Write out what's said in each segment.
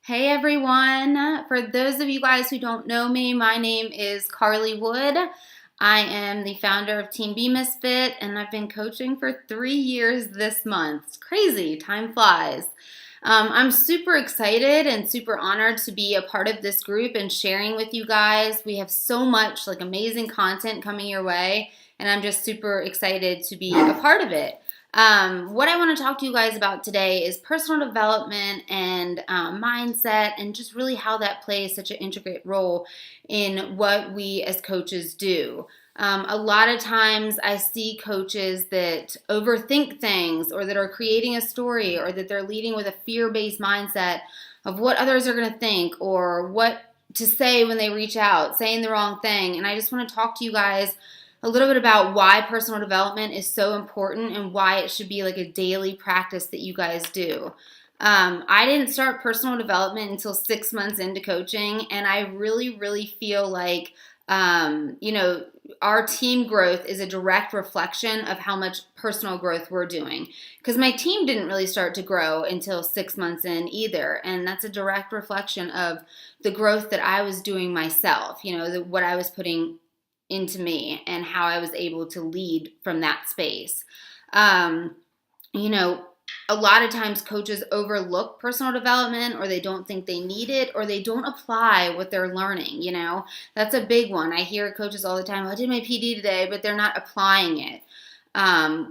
Hey everyone. For those of you guys who don't know me, my name is Carly Wood. I am the founder of Team Be Misfit, and I've been coaching for 3 years this month. It's crazy, time flies. I'm super excited and super honored to be a part of this group and sharing with you guys. We have so much amazing content coming your way, and I'm just super excited to be a part of it. What I want to talk to you guys about today is personal development and mindset, and just really how that plays such an intricate role in what we as coaches do. A lot of times I see coaches that overthink things, or that are creating a story, or that they're leading with a fear-based mindset of what others are going to think or what to say when they reach out, saying the wrong thing. And I just want to talk to you guys a little bit about why personal development is so important and why it should be like a daily practice that you guys do. I didn't start personal development until 6 months into coaching, and I really feel like, our team growth is a direct reflection of how much personal growth we're doing. Because my team didn't really start to grow until 6 months in either, and that's a direct reflection of the growth that I was doing myself, what I was putting into me and how I was able to lead from that space. Um, you know, a lot of times coaches overlook personal development, or they don't think they need it, or they don't apply what they're learning. That's a big one. I hear coaches all the time, I did my PD today, but they're not applying it.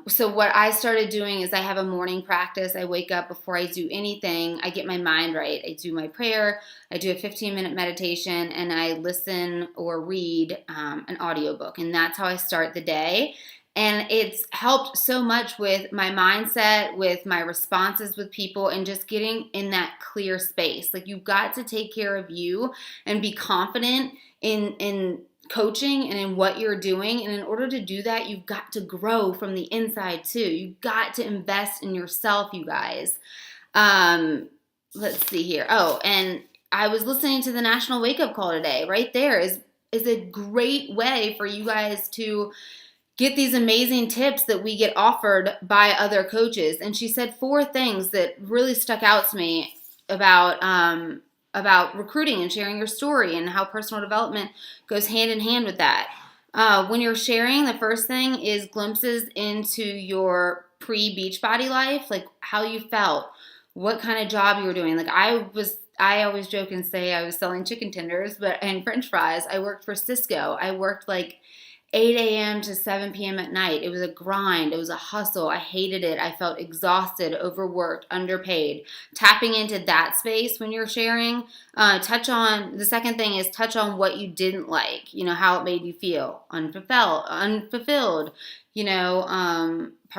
So what I started doing is I have a morning practice. I wake up before I do anything. I get my mind right. I do my prayer. I do a 15-minute meditation, and I listen or read an audiobook. And that's how I start the day. And it's helped so much with my mindset, with my responses with people, and just getting in that clear space. Like, you've got to take care of you and be confident in coaching and in what you're doing. And in order to do that, you've got to grow from the inside too. You've got to invest in yourself, you guys. Let's see here. Oh, and I was listening to the National Wake Up Call today. Right there is a great way for you guys to get these amazing tips that we get offered by other coaches. And she said 4 things that really stuck out to me about recruiting and sharing your story, and how personal development goes hand in hand with that. When you're sharing, the first thing is glimpses into your pre-Beachbody life, like how you felt, what kind of job you were doing. I always joke and say I was selling chicken tenders and French fries. I worked for Cisco. I worked 8 a.m. to 7 p.m. at night. It was a grind. It was a hustle. I hated it. I felt exhausted, overworked, underpaid. Tapping into that space when you're sharing. The second thing is touch on what you didn't like, how it made you feel. Unfulfilled, part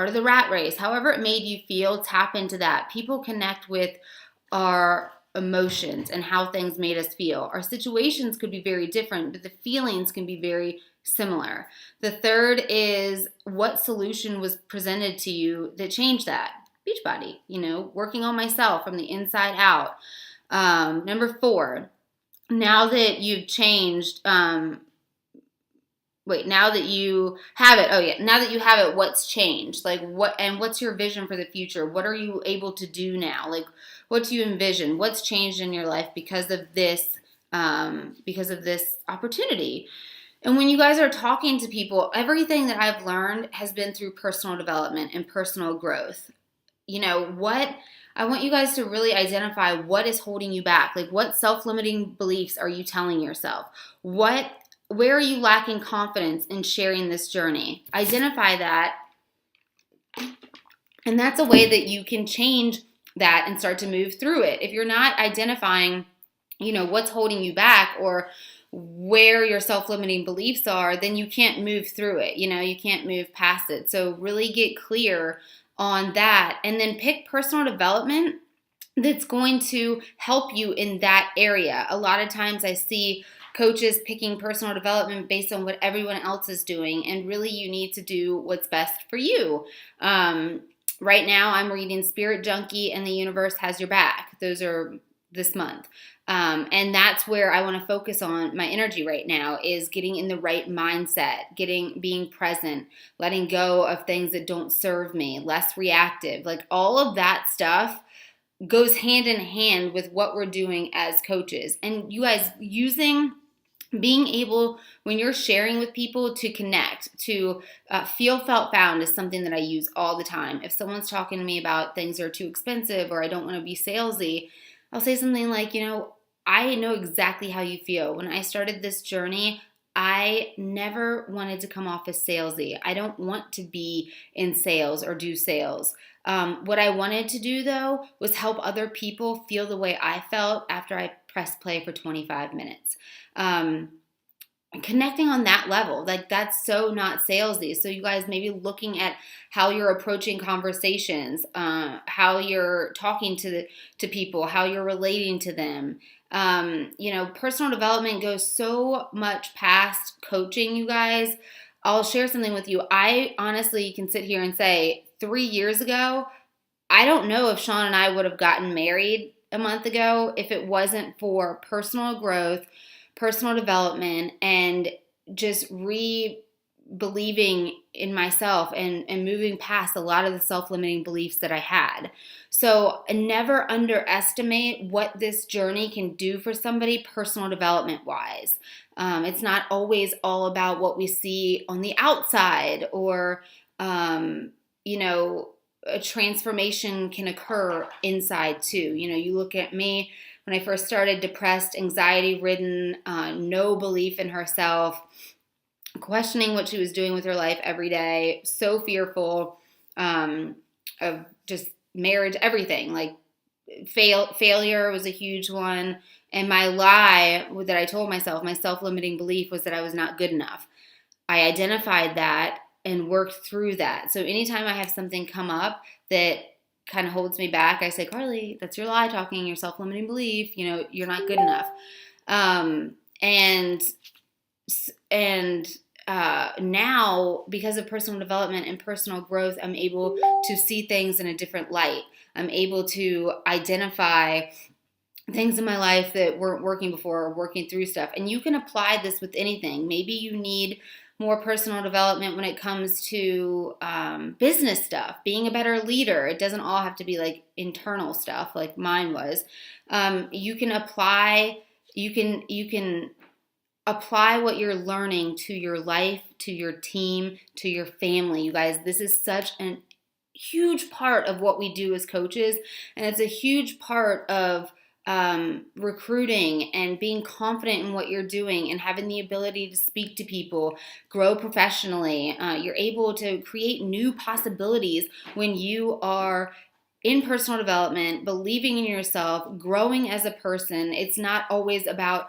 of the rat race. However it made you feel, tap into that. People connect with our emotions and how things made us feel. Our situations could be very different, but the feelings can be very similar. The third is what solution was presented to you that changed that. Beachbody, working on myself from the inside out. Number 4, now that you've changed, now that you have it, what's changed? What's your vision for the future? What are you able to do now? What do you envision? What's changed in your life because of this opportunity? And when you guys are talking to people, everything that I've learned has been through personal development and personal growth. I want you guys to really identify what is holding you back. What self-limiting beliefs are you telling yourself? Where are you lacking confidence in sharing this journey? Identify that. And that's a way that you can change that and start to move through it. If you're not identifying, what's holding you back, or where your self-limiting beliefs are, then you can't move through it. You can't move past it. So really get clear on that, and then pick personal development that's going to help you in that area. A lot of times I see coaches picking personal development based on what everyone else is doing, and really you need to do what's best for you. Right now I'm reading Spirit Junkie and The Universe Has Your Back. Those are this month. And that's where I want to focus on my energy right now, is getting in the right mindset, being present, letting go of things that don't serve me, less reactive. All of that stuff goes hand in hand with what we're doing as coaches. And you guys, being able, when you're sharing with people, to connect, to feel, felt, found is something that I use all the time. If someone's talking to me about things are too expensive or I don't want to be salesy, I'll say something like, I know exactly how you feel. When I started this journey, I never wanted to come off as salesy. I don't want to be in sales or do sales. What I wanted to do, though, was help other people feel the way I felt after I pressed play for 25 minutes. Connecting on that level, like that's so not salesy. So you guys maybe looking at how you're approaching conversations, how you're talking to people, how you're relating to them. Personal development goes so much past coaching, you guys. I'll share something with you. I honestly can sit here and say 3 years ago, I don't know if Sean and I would have gotten married a month ago if it wasn't for personal growth, personal development, and just believing in myself and moving past a lot of the self-limiting beliefs that I had. So never underestimate what this journey can do for somebody personal development wise. It's not always all about what we see on the outside, or, a transformation can occur inside too. You look at me when I first started, depressed, anxiety-ridden, no belief in herself, questioning what she was doing with her life every day, so fearful of just marriage, everything. Like failure was a huge one. And my lie that I told myself, my self-limiting belief, was that I was not good enough. I identified that and worked through that. So anytime I have something come up that kind of holds me back, I say, Carly, that's your lie talking, your self-limiting belief, you're not good enough. Now, because of personal development and personal growth, I'm able to see things in a different light. I'm able to identify things in my life that weren't working before, or working through stuff. And you can apply this with anything. Maybe you need more personal development when it comes to business stuff, being a better leader. It doesn't all have to be like internal stuff like mine was. You can apply what you're learning to your life, to your team, to your family. You guys, this is such a huge part of what we do as coaches, and it's a huge part of recruiting and being confident in what you're doing and having the ability to speak to people, grow professionally. You're able to create new possibilities when you are in personal development, believing in yourself, growing as a person. It's not always about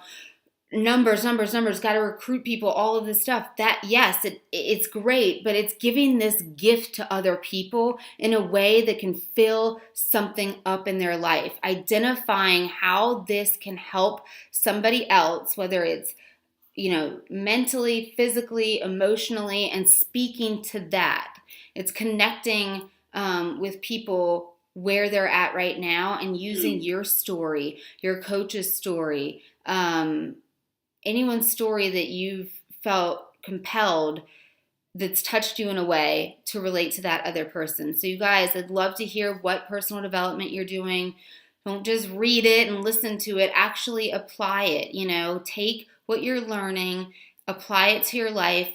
numbers, got to recruit people, all of this stuff. That, yes, it's great, but it's giving this gift to other people in a way that can fill something up in their life. Identifying how this can help somebody else, whether it's, mentally, physically, emotionally, and speaking to that. It's connecting with people where they're at right now and using your story, your coach's story, anyone's story that you've felt compelled, that's touched you in a way, to relate to that other person. So you guys, I'd love to hear what personal development you're doing. Don't just read it and listen to it. Actually apply it. Take what you're learning, apply it to your life.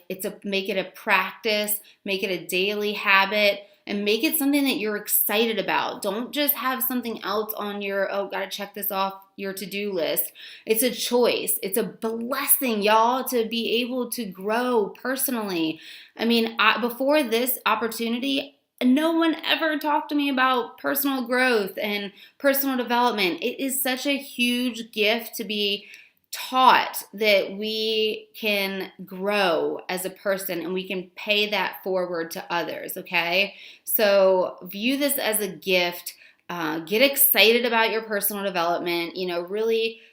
Make it a practice, make it a daily habit, and make it something that you're excited about. Don't just have something else on your, gotta check this off your to-do list. It's a choice. It's a blessing, y'all, to be able to grow personally. I mean, before this opportunity, no one ever talked to me about personal growth and personal development. It is such a huge gift to be taught that we can grow as a person and we can pay that forward to others, okay? So view this as a gift. Get excited about your personal development.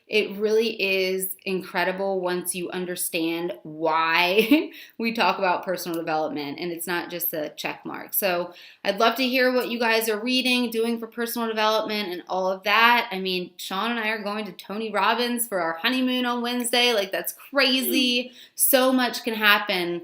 It really is incredible once you understand why we talk about personal development, and it's not just a check mark. So I'd love to hear what you guys are reading, doing for personal development, and all of that. I mean, Sean and I are going to Tony Robbins for our honeymoon on Wednesday. Like, that's crazy. So much can happen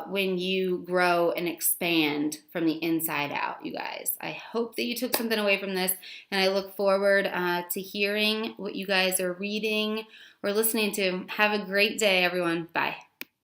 when you grow and expand from the inside out, you guys. I hope that you took something away from this, and I look forward to hearing what you guys are reading or listening to. Have a great day, everyone. Bye.